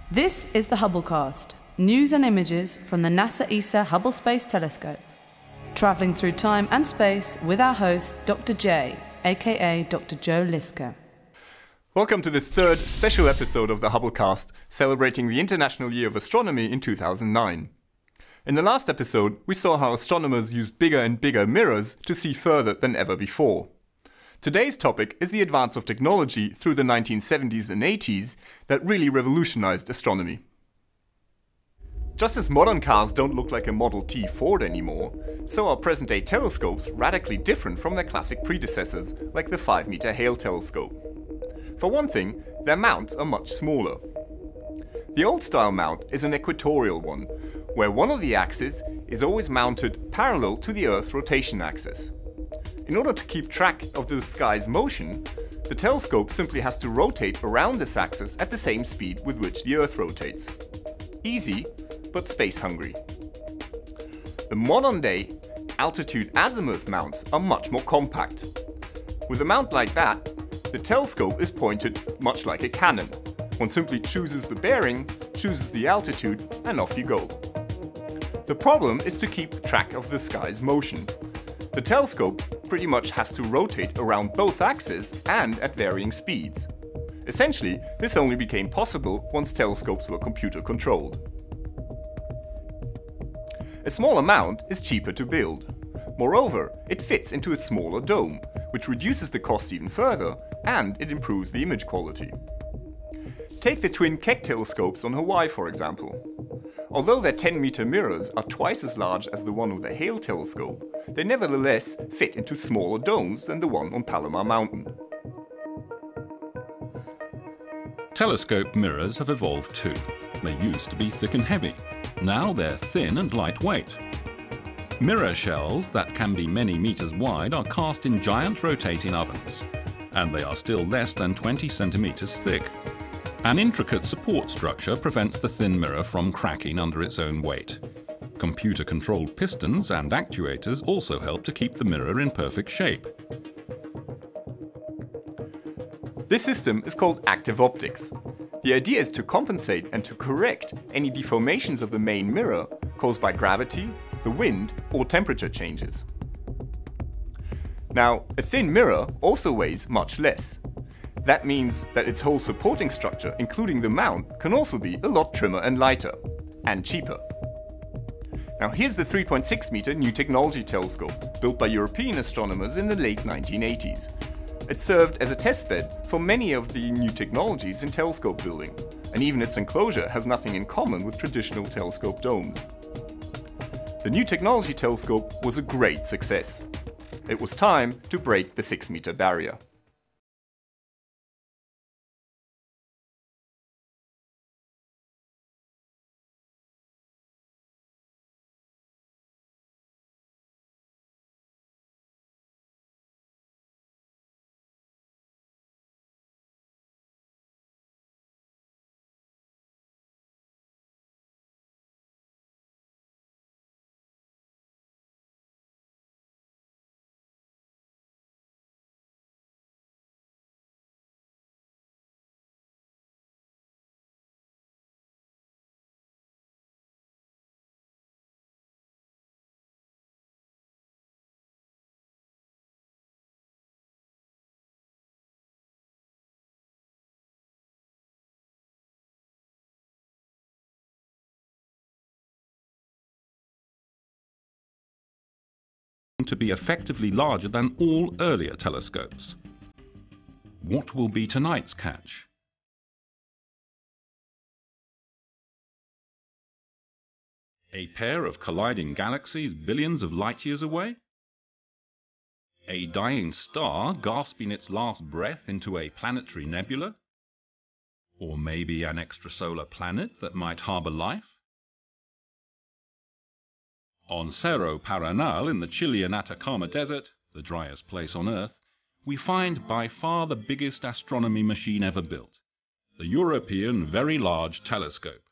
This is the Hubblecast, news and images from the NASA ESA Hubble Space Telescope. Travelling through time and space with our host, Dr. J, aka Dr. Joe Liska. Welcome to this third special episode of the Hubblecast, celebrating the International Year of Astronomy in 2009. In the last episode, we saw how astronomers used bigger and bigger mirrors to see further than ever before. Today's topic is the advance of technology through the 1970s and 80s that really revolutionized astronomy. Just as modern cars don't look like a Model T Ford anymore, so are present-day telescopes radically different from their classic predecessors, like the 5-meter Hale telescope. For one thing, their mounts are much smaller. The old-style mount is an equatorial one, where one of the axes is always mounted parallel to the Earth's rotation axis. In order to keep track of the sky's motion, the telescope simply has to rotate around this axis at the same speed with which the Earth rotates. Easy, but space-hungry. The modern-day altitude azimuth mounts are much more compact. With a mount like that, the telescope is pointed much like a cannon. One simply chooses the bearing, chooses the altitude, and off you go. The problem is to keep track of the sky's motion. The telescope pretty much has to rotate around both axes and at varying speeds. Essentially, this only became possible once telescopes were computer-controlled. A smaller mount is cheaper to build. Moreover, it fits into a smaller dome, which reduces the cost even further, and it improves the image quality. Take the twin Keck telescopes on Hawaii, for example. Although their 10-meter mirrors are twice as large as the one of the Hale telescope, they nevertheless fit into smaller domes than the one on Palomar Mountain. Telescope mirrors have evolved too. They used to be thick and heavy. Now they're thin and lightweight. Mirror shells that can be many meters wide are cast in giant rotating ovens, and they are still less than 20 centimeters thick. An intricate support structure prevents the thin mirror from cracking under its own weight. Computer-controlled pistons and actuators also help to keep the mirror in perfect shape. This system is called active optics. The idea is to compensate and to correct any deformations of the main mirror caused by gravity, the wind, or temperature changes. Now, a thin mirror also weighs much less. That means that its whole supporting structure, including the mount, can also be a lot trimmer and lighter, and cheaper. Now here's the 3.6-meter New Technology telescope, built by European astronomers in the late 1980s. It served as a testbed for many of the new technologies in telescope building, and even its enclosure has nothing in common with traditional telescope domes. The New Technology telescope was a great success. It was time to break the 6-meter barrier. To be effectively larger than all earlier telescopes. What will be tonight's catch? A pair of colliding galaxies billions of light years away? A dying star gasping its last breath into a planetary nebula? Or maybe an extrasolar planet that might harbor life? On Cerro Paranal in the Chilean Atacama Desert, the driest place on Earth, we find by far the biggest astronomy machine ever built, the European Very Large Telescope.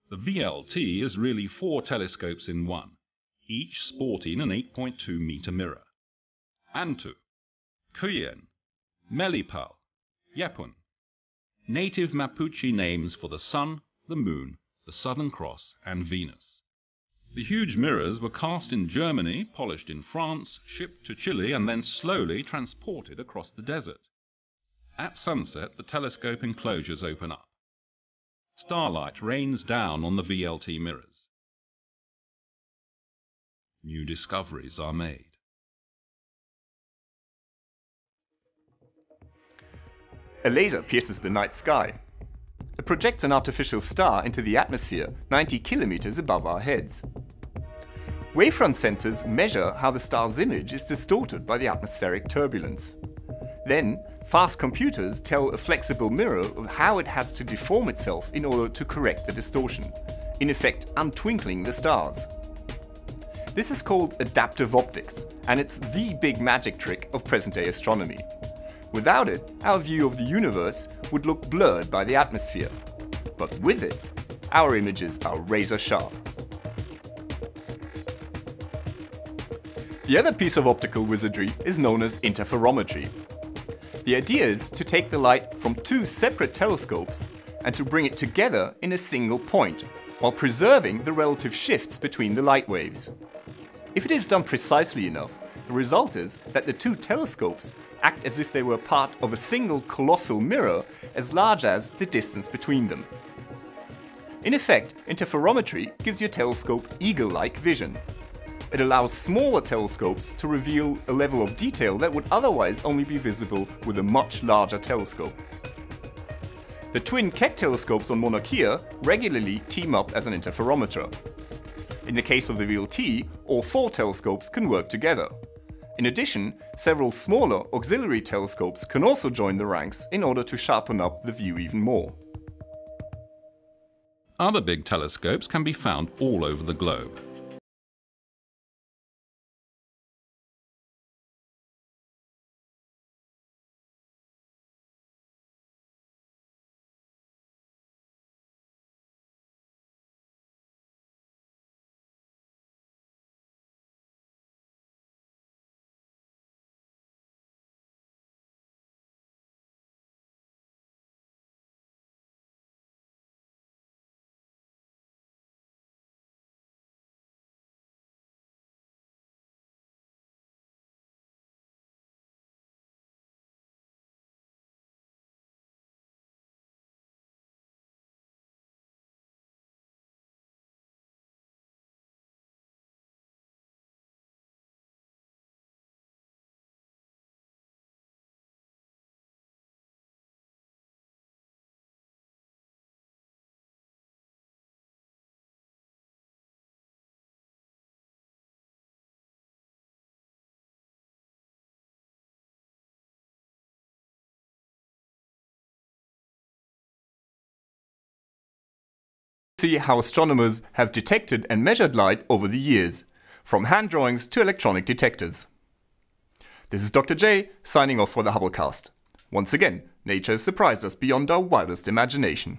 The VLT is really 4 telescopes in one, each sporting an 8.2 meter mirror. Antu, Kuyen, Melipal, Yapun. Native Mapuche names for the Sun, the Moon, the Southern Cross and Venus. The huge mirrors were cast in Germany, polished in France, shipped to Chile and then slowly transported across the desert. At sunset, the telescope enclosures open up. Starlight rains down on the VLT mirrors. New discoveries are made. A laser pierces the night sky. It projects an artificial star into the atmosphere 90 kilometers above our heads. Wavefront sensors measure how the star's image is distorted by the atmospheric turbulence. Then, fast computers tell a flexible mirror of how it has to deform itself in order to correct the distortion, in effect untwinkling the stars. This is called adaptive optics, and it's the big magic trick of present-day astronomy. Without it, our view of the universe would look blurred by the atmosphere. But with it, our images are razor sharp. The other piece of optical wizardry is known as interferometry. The idea is to take the light from 2 separate telescopes and to bring it together in a single point, while preserving the relative shifts between the light waves. If it is done precisely enough, the result is that the 2 telescopes act as if they were part of a single colossal mirror as large as the distance between them. In effect, interferometry gives your telescope eagle-like vision. It allows smaller telescopes to reveal a level of detail that would otherwise only be visible with a much larger telescope. The twin Keck telescopes on Mauna Kea regularly team up as an interferometer. In the case of the VLT, all 4 telescopes can work together. In addition, several smaller auxiliary telescopes can also join the ranks in order to sharpen up the view even more. Other big telescopes can be found all over the globe. See how astronomers have detected and measured light over the years, from hand drawings to electronic detectors. This is Dr. J, signing off for the Hubblecast. Once again, nature has surprised us beyond our wildest imagination.